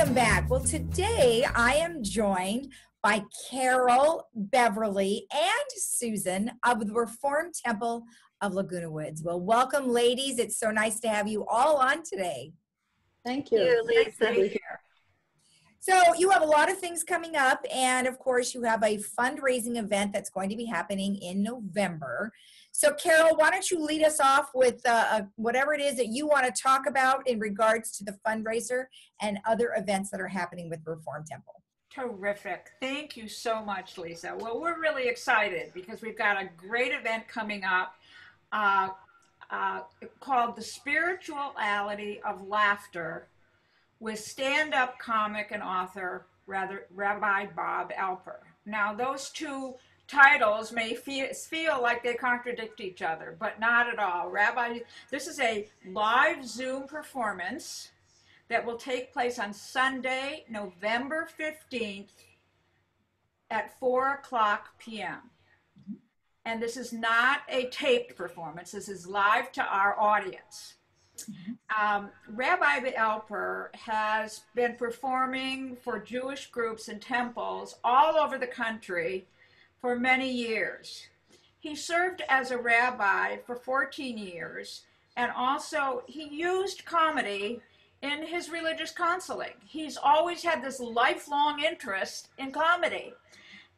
Welcome back. Well, today I am joined by Carol, Beverly, and Susan of the Reformed Temple of Laguna Woods. Well, welcome, ladies. It's so nice to have you all on today. Thank you, Lisa. So you have a lot of things coming up, and of course you have a fundraising event that's going to be happening in November. So Carol, why don't you lead us off with whatever it is that you want to talk about in regards to the fundraiser and other events that are happening with Reformed Temple. Terrific. Thank you so much, Lisa. Well, we're really excited because we've got a great event coming up called The Spirituality of Laughter with stand-up comic and author, Rabbi Bob Alper. Now, those two titles may feel like they contradict each other, but not at all. This is a live Zoom performance that will take place on Sunday, November 15th at 4:00 p.m. And this is not a taped performance. This is live to our audience. Rabbi Alper has been performing for Jewish groups and temples all over the country for many years. He served as a rabbi for 14 years, and also he used comedy in his religious counseling. He's always had this lifelong interest in comedy,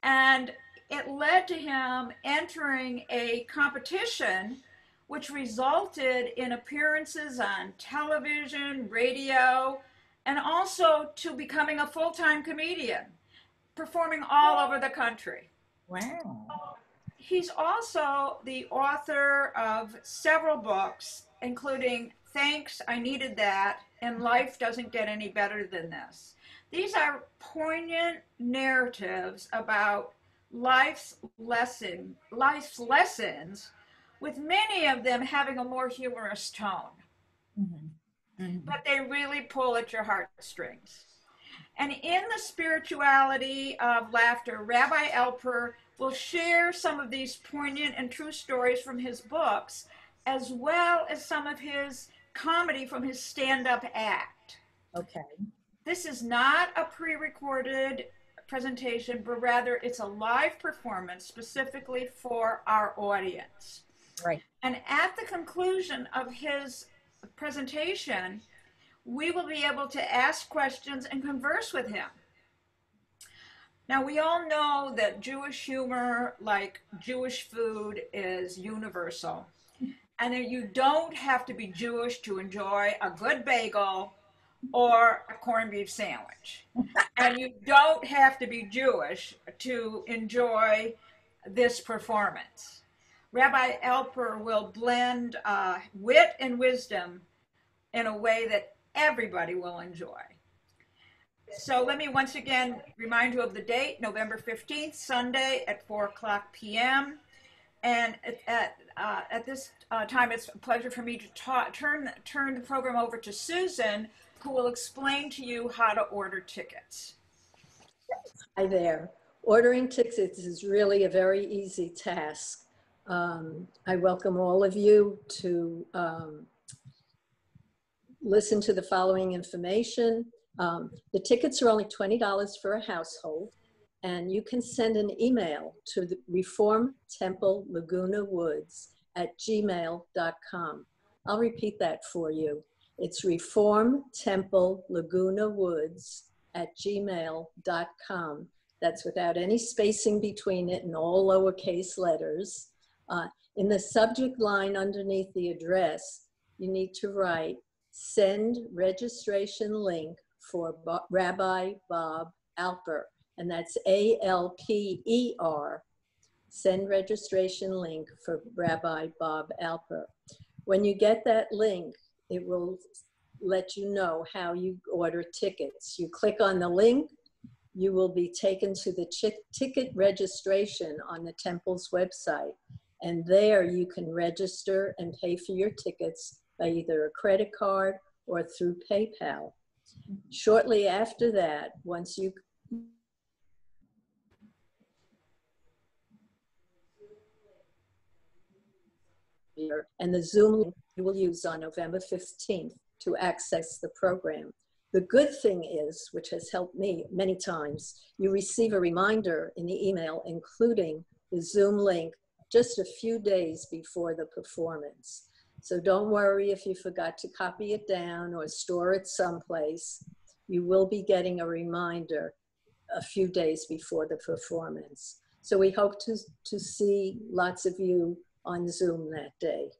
and it led to him entering a competition which resulted in appearances on television, radio, and also to becoming a full-time comedian, performing all over the country. Wow. He's also the author of several books, including Thanks, I Needed That, and Life Doesn't Get Any Better Than This. These are poignant narratives about life's lessons, with many of them having a more humorous tone. But they really pull at your heartstrings. And in the spirituality of laughter, Rabbi Alper will share some of these poignant and true stories from his books, as well as some of his comedy from his stand-up act. Okay. This is not a pre-recorded presentation, but rather it's a live performance specifically for our audience. Right. And at the conclusion of his presentation, we will be able to ask questions and converse with him. Now, we all know that Jewish humor, like Jewish food, is universal. And that you don't have to be Jewish to enjoy a good bagel or a corned beef sandwich. And you don't have to be Jewish to enjoy this performance. Rabbi Alper will blend wit and wisdom in a way that everybody will enjoy. So let me once again remind you of the date, November 15th, Sunday at 4:00 p.m. And at this time, it's a pleasure for me to turn the program over to Susan, who will explain to you how to order tickets. Hi there. Ordering tickets is really a very easy task. I welcome all of you to listen to the following information. The tickets are only $20 for a household, and you can send an email to the Reformed Temple Laguna Woods at gmail.com. I'll repeat that for you. It's Reformed Temple Laguna Woods at gmail.com. That's without any spacing between it and all lowercase letters. In the subject line underneath the address, you need to write, send registration link for Rabbi Bob Alper, and that's A-L-P-E-R. Send registration link for Rabbi Bob Alper. When you get that link, it will let you know how you order tickets. You click on the link, you will be taken to the ticket registration on the temple's website. And there you can register and pay for your tickets by either a credit card or through PayPal. Shortly after that, once you and the Zoom link you will use on November 15th to access the program. The good thing is, which has helped me many times, you receive a reminder in the email, including the Zoom link just a few days before the performance. So don't worry if you forgot to copy it down or store it someplace. You will be getting a reminder a few days before the performance. So we hope to see lots of you on Zoom that day.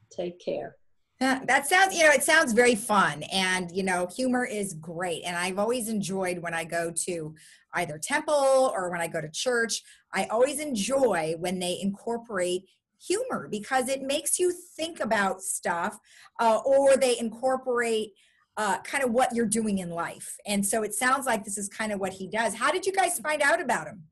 Take care. That sounds, it sounds very fun, and, humor is great. And I've always enjoyed when I go to either temple or when I go to church, I always enjoy when they incorporate humor, because it makes you think about stuff, or they incorporate kind of what you're doing in life. And so it sounds like this is kind of what he does. How did you guys find out about him?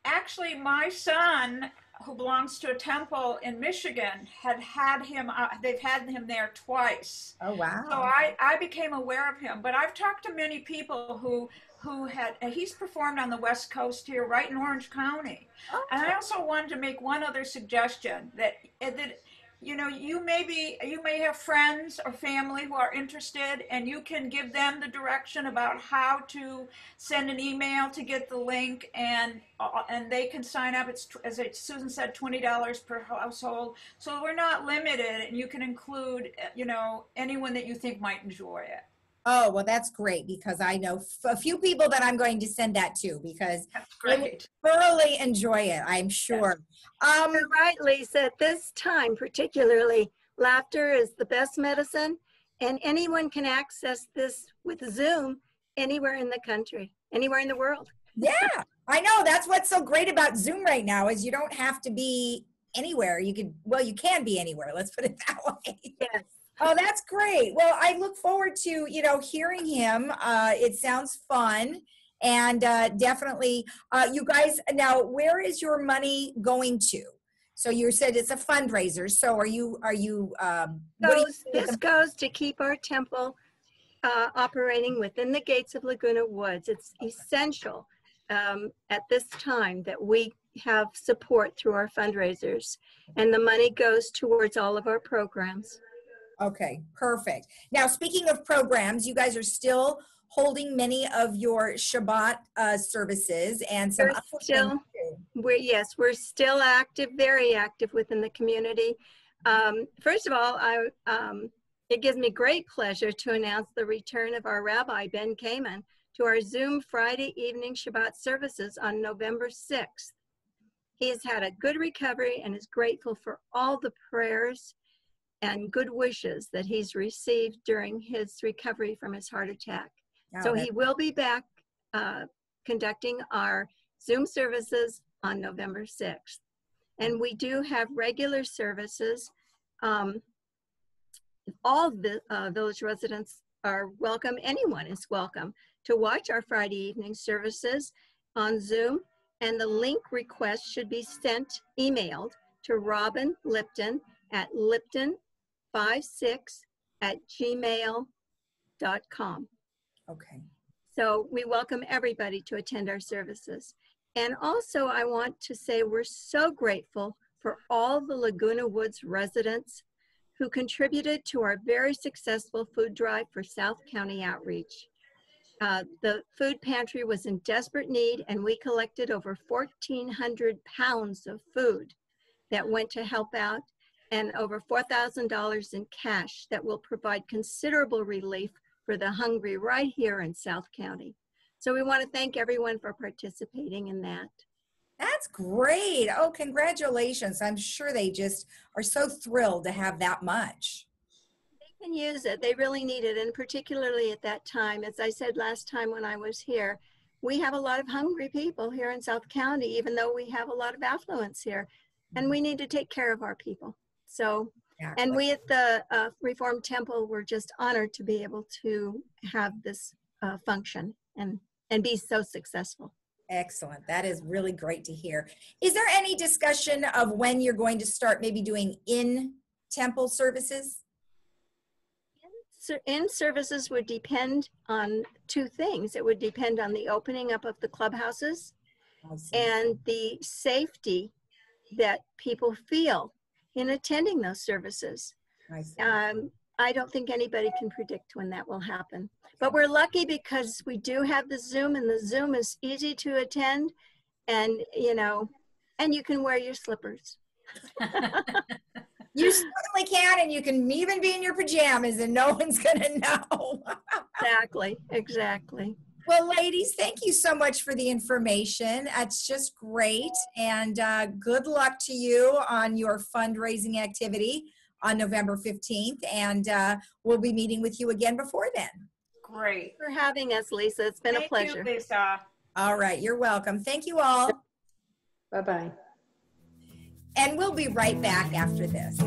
Actually, my son, who belongs to a temple in Michigan, had him. They've had him there twice. Oh, wow! So I became aware of him. But I've talked to many people who had. He's performed on the West Coast here, right in Orange County. Oh. And I also wanted to make one other suggestion that you may have friends or family who are interested, and you can give them the direction about how to send an email to get the link, and they can sign up. It's, as Susan said, $20 per household. So we're not limited, and you can include anyone that you think might enjoy it. Oh, well, that's great, because I know a few people that I'm going to send that to, because they would thoroughly enjoy it, I'm sure. Yes. You're right, Lisa. At this time, particularly, laughter is the best medicine, and anyone can access this with Zoom anywhere in the country, anywhere in the world. Yeah, I know. That's what's so great about Zoom right now, is you don't have to be anywhere. You can be anywhere. Let's put it that way. Yes. Oh, that's great. Well, I look forward to, hearing him. It sounds fun. And definitely, you guys, now, where is your money going to? So you said it's a fundraiser. So this goes to keep our temple operating within the gates of Laguna Woods. It's essential at this time that we have support through our fundraisers. And the money goes towards all of our programs. Okay, perfect. Now, speaking of programs, you guys are still holding many of your Shabbat services and some we're still active, very active within the community. First of all, it gives me great pleasure to announce the return of our Rabbi, Ben Kamen, to our Zoom Friday evening Shabbat services on November 6th. He has had a good recovery and is grateful for all the prayers and good wishes that he's received during his recovery from his heart attack. So he will be back conducting our Zoom services on November 6th. And we do have regular services. All the village residents are welcome. Anyone is welcome to watch our Friday evening services on Zoom. And the link request should be emailed to Robin Lipton at lipton56@gmail.com. Okay. So we welcome everybody to attend our services. And also I want to say we're so grateful for all the Laguna Woods residents who contributed to our very successful food drive for South County Outreach. The food pantry was in desperate need, and we collected over 1,400 pounds of food that went to help out, and over $4,000 in cash that will provide considerable relief for the hungry right here in South County. So we want to thank everyone for participating in that. That's great. Oh, congratulations. I'm sure they just are so thrilled to have that much. They can use it. They really need it. And particularly at that time, as I said last time when I was here, we have a lot of hungry people here in South County, even though we have a lot of affluence here. And we need to take care of our people. So, exactly. And we at the Reformed Temple were just honored to be able to have this function and be so successful. Excellent. That is really great to hear. Is there any discussion of when you're going to start maybe doing in-temple services? In services would depend on two things. It would depend on the opening up of the clubhouses and the safety that people feel in attending those services. I don't think anybody can predict when that will happen. But we're lucky because we do have the Zoom, and the Zoom is easy to attend, and and you can wear your slippers. You certainly can, and you can even be in your pajamas and no one's gonna know. Exactly. Well, ladies, thank you so much for the information. It's just great, and good luck to you on your fundraising activity on November 15th, and we'll be meeting with you again before then. Great. Thanks for having us, Lisa. It's been a pleasure. Thank you, Lisa. All right, you're welcome. Thank you all. Bye-bye. And we'll be right back after this.